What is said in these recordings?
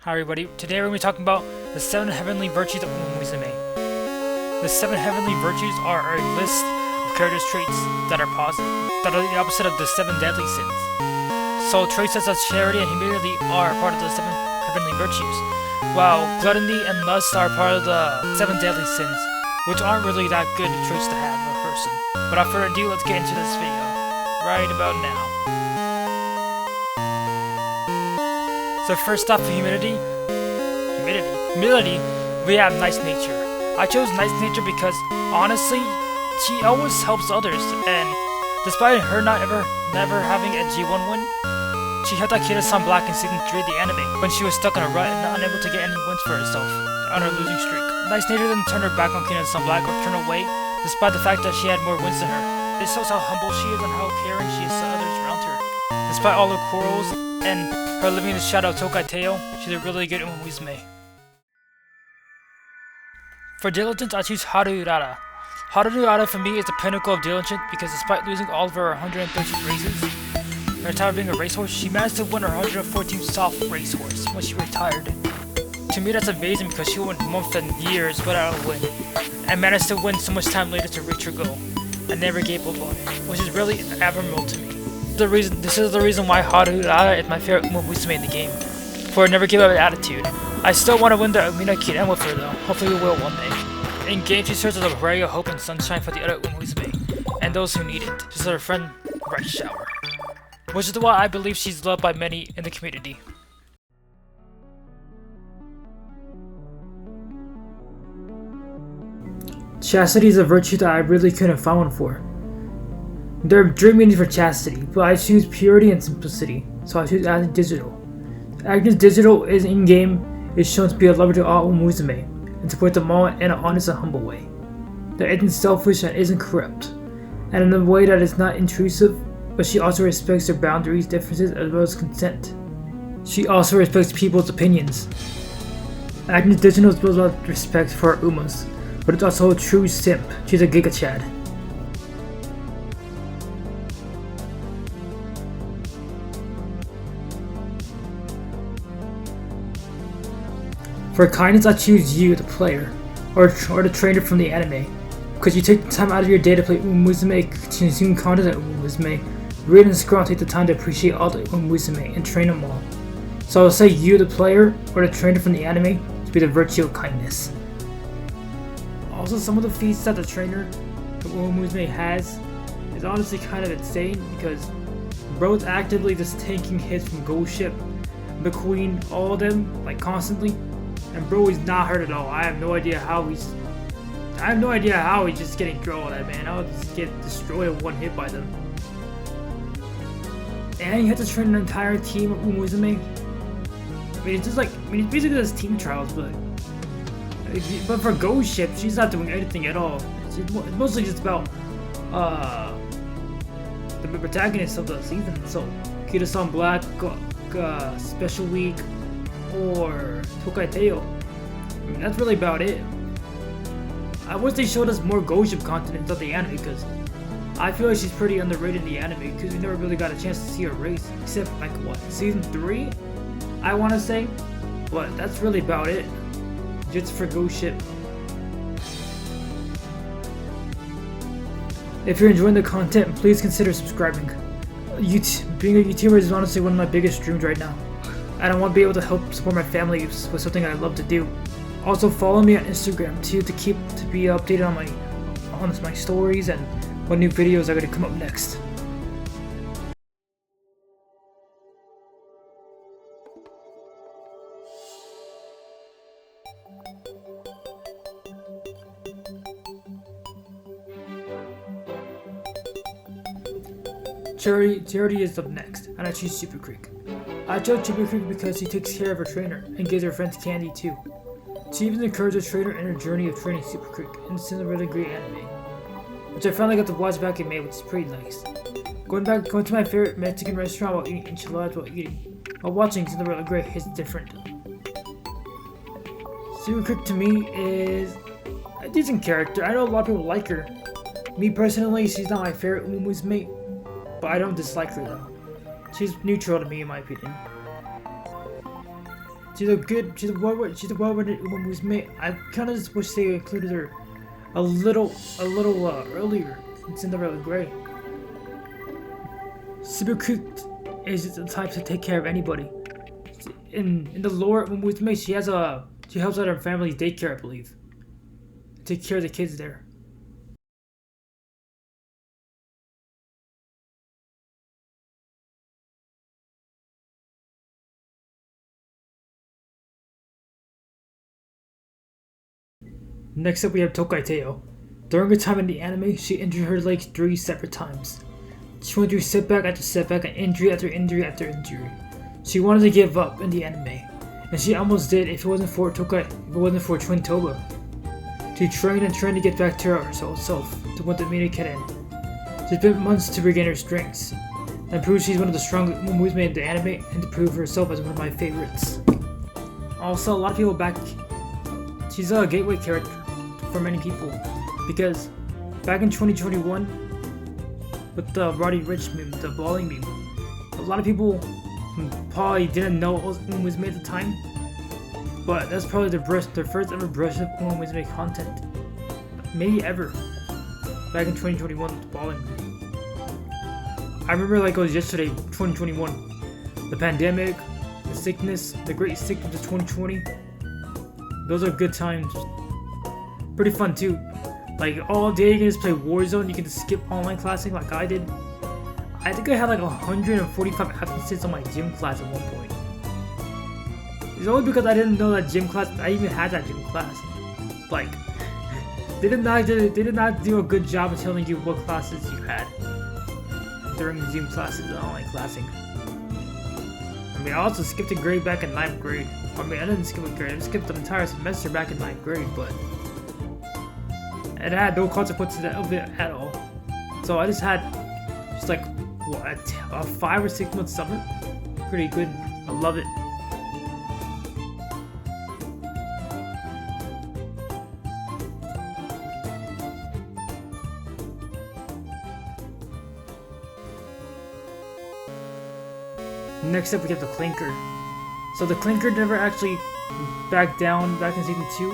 Hi everybody, today we're going to be talking about the 7 heavenly virtues of Umamusume. The 7 heavenly virtues are a list of character traits that are the opposite of the 7 deadly sins. So traits such as charity and humility are part of the 7 heavenly virtues, while gluttony and lust are part of the 7 deadly sins, which aren't really that good traits to have in a person. Without further ado, let's get into this video, right about now. So first off, for humility, we have nice nature. I chose nice nature because, honestly, she always helps others, and despite her never having a G1 win, she helped Akira-san Black in Season 3 of the anime, when she was stuck in a rut and unable to get any wins for herself on her losing streak. Nice nature didn't turn her back on Akira-san Black or turn away, despite the fact that she had more wins than her. It shows how humble she is and how caring she is to others around her. Despite all the quarrels and her living in the shadow of Tokai Teo, she's a really good Umamusume. For diligence, I choose Haru Urara. Haru Urara for me is the pinnacle of diligence because despite losing all of her 113 races, and retired being a racehorse, she managed to win her 114th soft racehorse when she retired. To me that's amazing because she went months and years without a win, and managed to win so much time later to reach her goal, and never gave up on it, which is really admirable to me. This is the reason why Haru Urara is my favorite Umamusume in the game, for never give up an attitude. I still want to win the Umina Kiren with her though, hopefully we will one day. In game she serves as a ray of hope and sunshine for the other Umamusume, and those who need it, just like her friend Rice Shower. Which is why I believe she's loved by many in the community. Chastity is a virtue that I really couldn't find one for. There are dream meanings for chastity, but I choose purity and simplicity, so I choose Agnes Digital. Agnes Digital is in-game is shown to be a lover to all Umamusume, and support them all in an honest and humble way. That isn't selfish and isn't corrupt, and in a way that is not intrusive, but she also respects their boundaries, differences, as well as consent. She also respects people's opinions. Agnes Digital is built with respect for her Umas, but it's also a true simp. She's a Giga Chad. For kindness, I choose you, the player, or the trainer from the anime, because you take the time out of your day to play Umamusume, consume content at Umamusume, read and scroll and take the time to appreciate all the Umamusume and train them all. So I'll say you, the player, or the trainer from the anime, to be the virtue of kindness. Also, some of the feats that the trainer of Umamusume has is honestly kind of insane, because bro's actively just taking hits from Ghost Ship, McQueen, all of them, like constantly. And bro is not hurt at all. I have no idea how he's just getting thrown at that, man. I'll just get destroyed in one hit by them. And you have to train an entire team of Umamusume. I mean, it's basically just team trials, but for Ghost Ship, she's not doing anything at all. It's mostly just about the protagonist of the season. So Akira-san Black, Special Week, or Tokai Teo. I mean, that's really about it. I wish they showed us more Ghost Ship content inside the anime, because I feel like she's pretty underrated in the anime, because we never really got a chance to see her race, except like what, Season 3? I want to say, but that's really about it, just for Ghost Ship. If you're enjoying the content, please consider subscribing. Being a YouTuber is honestly one of my biggest dreams right now, and I want to be able to help support my family with something I love to do. Also follow me on Instagram too to be updated on my stories and what new videos are going to come up next. Charity is up next, and I choose Super Creek. I chose Super Creek because he takes care of her trainer and gives her friends candy too. She even encourages the trainer in her journey of training Super Creek, and it's a really great anime, which I finally got to watch back in May, which is pretty nice. Going to my favorite Mexican restaurant while eating enchiladas while watching something really great is different. Super Creek to me is a decent character. I know a lot of people like her. Me personally, she's not my favorite Umamusume, but I don't dislike her though. She's neutral to me in my opinion. she's a well-written Umamusume. I kind of just wish they included her a little earlier in Cinderella Grey. Super cute is the type to take care of anybody. In the lore of Umamusume, she helps out her family's daycare, I believe. Take care of the kids there. Next up we have Tokai Teo. During her time in the anime, she injured her legs 3 separate times. She went through setback after setback and injury after injury after injury. She wanted to give up in the anime, and she almost did if it wasn't for Twin Toba. She trained and trained to get back to herself to want the Minaketen. She spent months to regain her strengths, and prove she's one of the strongest Umamusume in the anime, and to prove herself as one of my favorites. Also, a lot of people she's a gateway character for many people, because back in 2021, with the Roddy Rich meme, the bowling meme, a lot of people probably didn't know it was Umamusume at the time, but that's probably their first ever brush of Umamusume content, maybe ever, back in 2021 with the bowling meme. I remember like it was yesterday, 2021, the pandemic, the sickness, the great sickness of 2020, those are good times. Pretty fun too. Like all day you can just play Warzone, you can just skip online classing like I did. I think I had like 145 absences on my gym class at one point. It's only because I didn't know that gym class, I even had that gym class. Like, they did not do a good job of telling you what classes you had during the gym classes and online classing. I mean, I also skipped a grade back in 9th grade. I mean, I didn't skip a grade, I skipped an entire semester back in 9th grade, but it had no consequences of it at all. So I just had like what, a 5 or 6 month summer. Pretty good. I love it. Next up we have the Clinker. So the Clinker never actually backed down back in season 2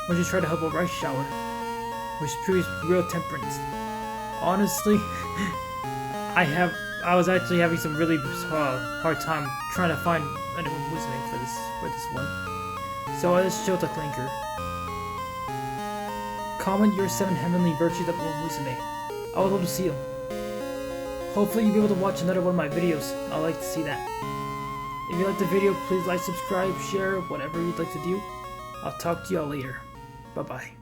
when she tried to help a rice shower, which proves real temperance. Honestly, I was actually having some really hard time trying to find an Umamusume for this one. So I just chose the Clinker. Comment your 7 heavenly virtues of Umamusume. I would love to see them. Hopefully you'll be able to watch another one of my videos. I'd like to see that. If you liked the video, please like, subscribe, share, whatever you'd like to do. I'll talk to y'all later. Bye bye.